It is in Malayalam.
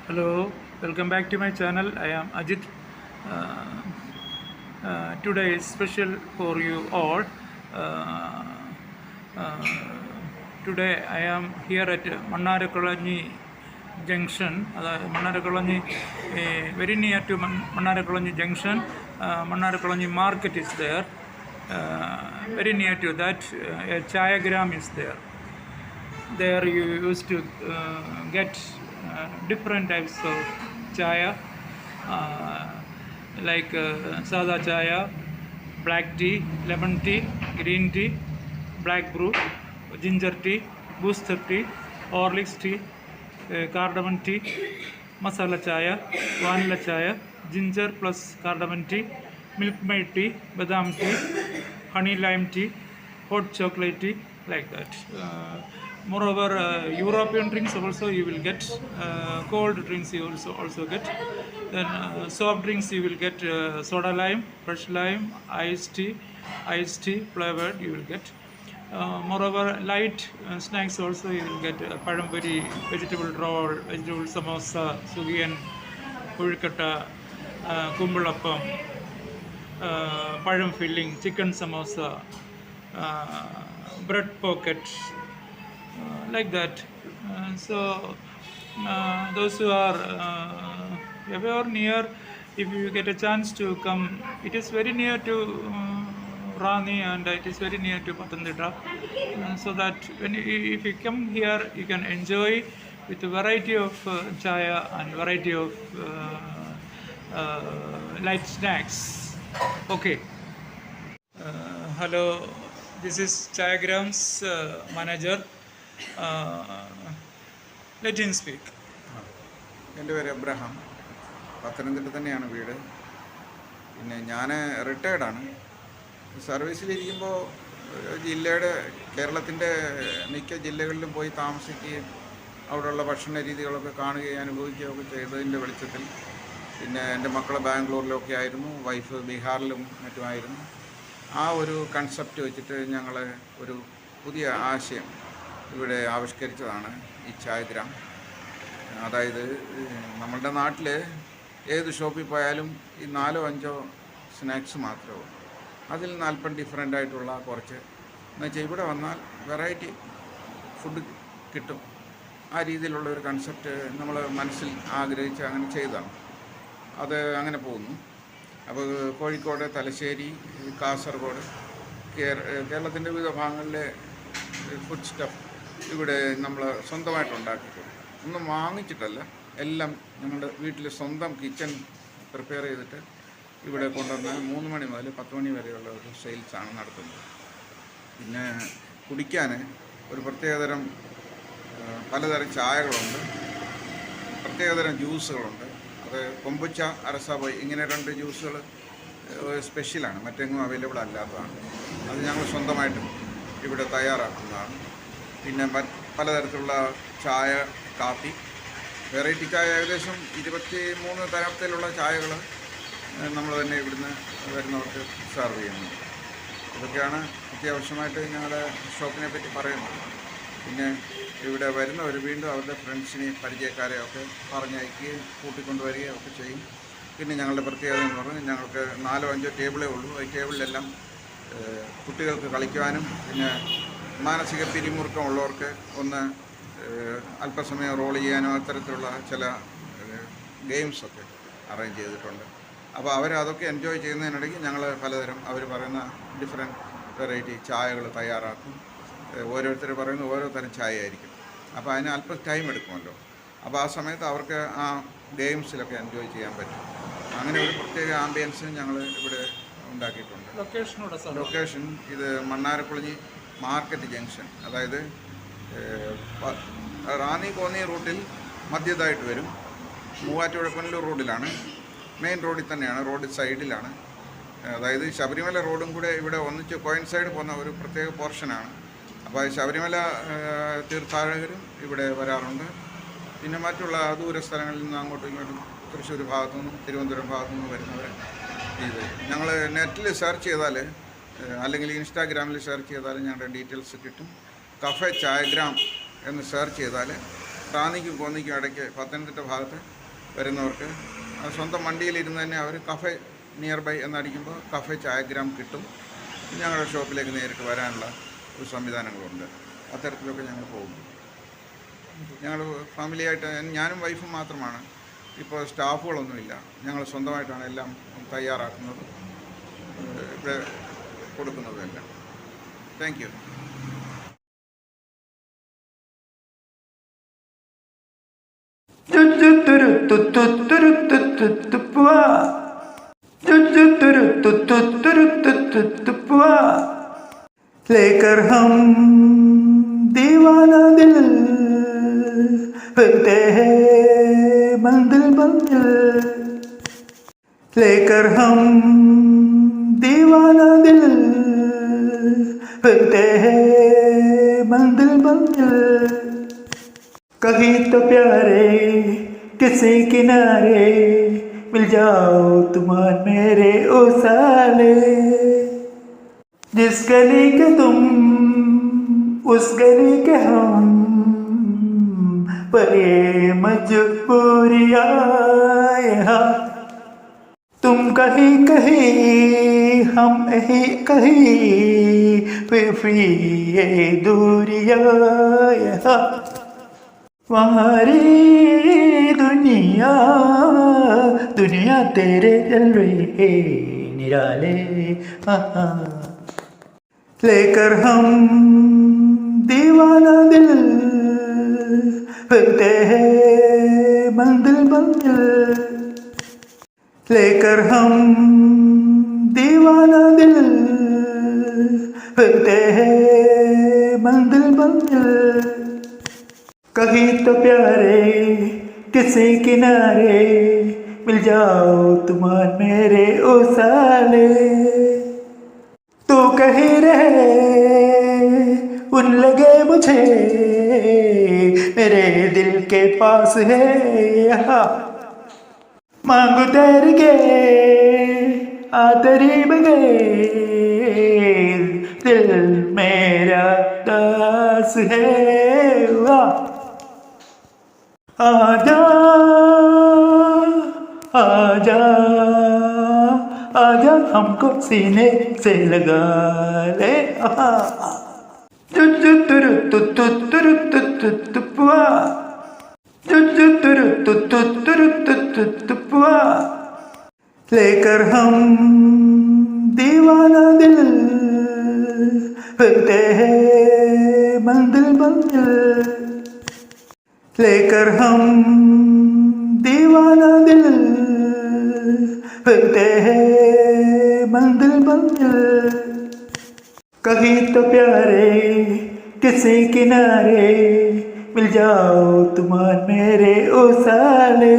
Hello, welcome back to my channel. I am Ajit. Today is special for you all. Uh, uh, Today I am here at Mannarakolanyi Junction. Mannarakolanyi, very near to Mannarakolanyi Junction. Mannarakolanyi Market is there. Very near to that, a Chayagram is there. There you used to get different types of chaya, like sada chaya, black tea, lemon tea, green tea, black brew, ginger tea, booster tea, Horlicks tea, cardamom tea, masala chaya, vanilla chaya, ginger plus cardamom tea, milk maid tea, badam tea, honey lime tea, hot chocolate tea, like that. Moreover, European drinks also you will get, cold drinks you also get. Then soft drinks you will get soda lime, fresh lime, iced tea flavored you will get. Moreover, light snacks also you will get padampuri, vegetable roll, vegetable samosa, sugiyan, pulkatta, kumbalappam, padam filling, chicken samosa, bread pocket, like that. Those who are away or near, if you get a chance to come, it is very near to Rani and it is very near to Pathanamthitta. So that if you come here, you can enjoy with a variety of chaya and variety of light snacks. Okay. Hello, this is Chayagram's manager. Let him speak. എൻ്റെ പേര് എബ്രഹാം. പത്തനംതിട്ട തന്നെയാണ് വീട്. പിന്നെ ഞാൻ റിട്ടയർഡാണ്. സർവീസിലിരിക്കുമ്പോൾ ജില്ലയുടെ കേരളത്തിൻ്റെ മിക്ക ജില്ലകളിലും പോയി താമസിക്കുകയും അവിടെയുള്ള ഭക്ഷണ രീതികളൊക്കെ കാണുകയും അനുഭവിക്കുകയൊക്കെ ചെയ്തതിൻ്റെ വെളിച്ചത്തിൽ പിന്നെ എൻ്റെ മക്കൾ ബാംഗ്ലൂരിലൊക്കെ ആയിരുന്നു, വൈഫ് ബീഹാറിലും മറ്റുമായിരുന്നു. ആ ഒരു കൺസെപ്റ്റ് വെച്ചിട്ട് ഞങ്ങൾ ഒരു പുതിയ ആശയം ഇവിടെ ആവിഷ്കരിച്ചതാണ് ഈ ചായഗ്രാം. അതായത് നമ്മളുടെ നാട്ടിൽ ഏത് ഷോപ്പിൽ പോയാലും ഈ 4-5 സ്നാക്സ് മാത്രമേ ഉള്ളൂ. അതിൽ നിന്ന് അല്പം ഡിഫറെൻ്റ് ആയിട്ടുള്ള കുറച്ച് എന്നുവെച്ചാൽ ഇവിടെ വന്നാൽ വെറൈറ്റി ഫുഡ് കിട്ടും. ആ രീതിയിലുള്ള ഒരു കൺസെപ്റ്റ് നമ്മൾ മനസ്സിൽ ആഗ്രഹിച്ച് അങ്ങനെ ചെയ്തതാണ്. അത് അങ്ങനെ പോകുന്നു. അപ്പോൾ കോഴിക്കോട്, തലശ്ശേരി, കാസർഗോഡ്, കേരളത്തിൻ്റെ വിവിധ ഭാഗങ്ങളിലെ ഫുഡ് സ്റ്റഫ് ഇവിടെ നമ്മൾ സ്വന്തമായിട്ട് ഉണ്ടാക്കിയിട്ടുണ്ട്. ഒന്നും വാങ്ങിച്ചിട്ടല്ല, എല്ലാം ഞങ്ങളുടെ വീട്ടിൽ സ്വന്തം കിച്ചൺ പ്രിപ്പയർ ചെയ്തിട്ട് ഇവിടെ കൊണ്ടുവന്ന് 3 മണി മുതൽ 10 മണി വരെയുള്ള ഒരു സെയിൽസാണ് നടത്തുന്നത്. പിന്നെ കുടിക്കാൻ ഒരു പ്രത്യേകതരം പലതരം ചായകളുണ്ട്, പ്രത്യേകതരം ജ്യൂസുകളുണ്ട്. അത് കൊമ്പുച്ച, അരസാബോയ്, ഇങ്ങനെ 2 ജ്യൂസുകൾ സ്പെഷ്യലാണ്, മറ്റെങ്ങും അവൈലബിൾ അല്ലാത്തതാണ്. അത് ഞങ്ങൾ സ്വന്തമായിട്ട് ഇവിടെ തയ്യാറാക്കുന്നതാണ്. പിന്നെ പലതരത്തിലുള്ള ചായ, കാപ്പി, വെറൈറ്റി ചായ, ഏകദേശം 23 തരത്തിലുള്ള ചായകൾ നമ്മൾ തന്നെ ഇവിടുന്ന് വരുന്നവർക്ക് സെർവ് ചെയ്യുന്നുണ്ട്. ഇതൊക്കെയാണ് അത്യാവശ്യമായിട്ട് ഞങ്ങളുടെ ഷോപ്പിനെ പറ്റി പറയുന്നത്. പിന്നെ ഇവിടെ വരുന്നവർ വീണ്ടും അവരുടെ ഫ്രണ്ട്സിനെയും പരിചയക്കാരെയും ഒക്കെ പറഞ്ഞയക്കുകയും കൂട്ടിക്കൊണ്ടുവരികയും ഒക്കെ ചെയ്യും. പിന്നെ ഞങ്ങളുടെ പ്രത്യേകത എന്ന് പറഞ്ഞാൽ ഞങ്ങൾക്ക് 4-5 ടേബിളേ ഉള്ളൂ. ഈ ടേബിളിലെല്ലാം കുട്ടികൾക്ക് കളിക്കുവാനും പിന്നെ മാനസിക പിരിമുറുക്കമുള്ളവർക്ക് ഒന്ന് അല്പസമയം റോൾ ചെയ്യാനോ അത്തരത്തിലുള്ള ചില ഗെയിംസൊക്കെ അറേഞ്ച് ചെയ്തിട്ടുണ്ട്. അപ്പോൾ അവരതൊക്കെ എൻജോയ് ചെയ്യുന്നതിനിടയ്ക്ക് ഞങ്ങൾ പലതരം അവർ പറയുന്ന ഡിഫറെൻറ്റ് വെറൈറ്റി ചായകൾ തയ്യാറാക്കും. ഓരോരുത്തർ പറയുന്ന ഓരോ തരം ചായ ആയിരിക്കും. അപ്പോൾ അതിന് അല്പം ടൈം എടുക്കുമല്ലോ. അപ്പോൾ ആ സമയത്ത് അവർക്ക് ആ ഗെയിംസിലൊക്കെ എൻജോയ് ചെയ്യാൻ പറ്റും. അങ്ങനെ ഒരു പ്രത്യേക ആംബിയൻസ് ഞങ്ങൾ ഇവിടെ ഉണ്ടാക്കിയിട്ടുണ്ട്. ലൊക്കേഷൻ ഇത് മണ്ണാരക്കുളഞ്ഞി മാർക്കറ്റ് ജംഗ്ഷൻ, അതായത് റാന്നി കോന്നി റൂട്ടിൽ മധ്യത്തായിട്ട് വരും. മൂവാറ്റുപുഴ പുനലൂർ റോഡിലാണ്, മെയിൻ റോഡിൽ തന്നെയാണ്, റോഡ് സൈഡിലാണ്. അതായത് ശബരിമല റോഡും കൂടെ ഇവിടെ ഒന്നിച്ച് കോയിൻസൈഡ് പോകുന്ന ഒരു പ്രത്യേക പോർഷനാണ്. അപ്പോൾ ശബരിമല തീർത്ഥാടകരും ഇവിടെ വരാറുണ്ട്. പിന്നെ മറ്റുള്ള ദൂര സ്ഥലങ്ങളിൽ നിന്ന് അങ്ങോട്ടും ഇങ്ങോട്ടും തൃശ്ശൂർ ഭാഗത്തു നിന്നും തിരുവനന്തപുരം ഭാഗത്തു നിന്നും വരുന്നവർ ഇത് ഞങ്ങൾ നെറ്റിൽ സെർച്ച് ചെയ്താൽ അല്ലെങ്കിൽ ഇൻസ്റ്റാഗ്രാമിൽ സെർച്ച് ചെയ്താൽ ഞങ്ങളുടെ ഡീറ്റെയിൽസ് കിട്ടും. കഫേ ചായഗ്രാം എന്ന് സെർച്ച് ചെയ്താൽ റാന്നിക്കും കോന്നിക്കും ഇടയ്ക്ക് പത്തനംതിട്ട ഭാഗത്ത് വരുന്നവർക്ക് സ്വന്തം വണ്ടിയിലിരുന്ന് തന്നെ അവർ കഫേ നിയർ ബൈ എന്നടിക്കുമ്പോൾ കഫേ ചായഗ്രാം കിട്ടും. ഞങ്ങളുടെ ഷോപ്പിലേക്ക് നേരിട്ട് വരാനുള്ള ഒരു സംവിധാനങ്ങളുണ്ട്. അത്തരത്തിലൊക്കെ ഞങ്ങൾ പോകും. ഞങ്ങൾ ഫാമിലിയായിട്ട് ഞാനും വൈഫും മാത്രമാണ്. ഇപ്പോൾ സ്റ്റാഫുകളൊന്നുമില്ല. ഞങ്ങൾ സ്വന്തമായിട്ടാണ് എല്ലാം തയ്യാറാക്കുന്നത്, ഇവിടെ കൊടുക്കുന്നതും എല്ലാം. Thank you. लेकर हम दीवाना दिल फिरते हैं मंजिल मंजिल, लेकर हम दीवाना दिल फिरते हैं मंजिल मंजिल। कहीं तो प्यारे किसी किनारे मिल जाओ तुम मेरे ओ साले, जिस गली के तुम उस गली के हम, पर ये मजबूरियां यहाँ। तुम कहीं कहीं हम कहीं फिर ये दूरियां यहाँ। हमारी दुनिया दुनिया तेरे जलवे निराले, लेकर हम दीवाना दिल फिरते हैं मंजिल मंजिल, लेकर हम दीवाना दिल फिरते हैं मंजिल मंजिल। कहीं तो प्यारे किसी किनारे मिल जाओ तुम मेरे ओ साले, तू कहीं रहे उन लगे मुझे मेरे दिल के पास है यहाँ। मांगू तेरे के आतरी बगैर दिल मेरा दास है वाह। आजा आजा आजा हमको सीने से लगा ले, लेकर हम दीवाना दिल फिरते हैं मंजिल मंजिल, लेकर हम दीवाना दिल फिरते हैं मंजिल मंजिल। कहीं तो प्यारे किसी किनारे मिल जाओ तुम मेरे ओ साले।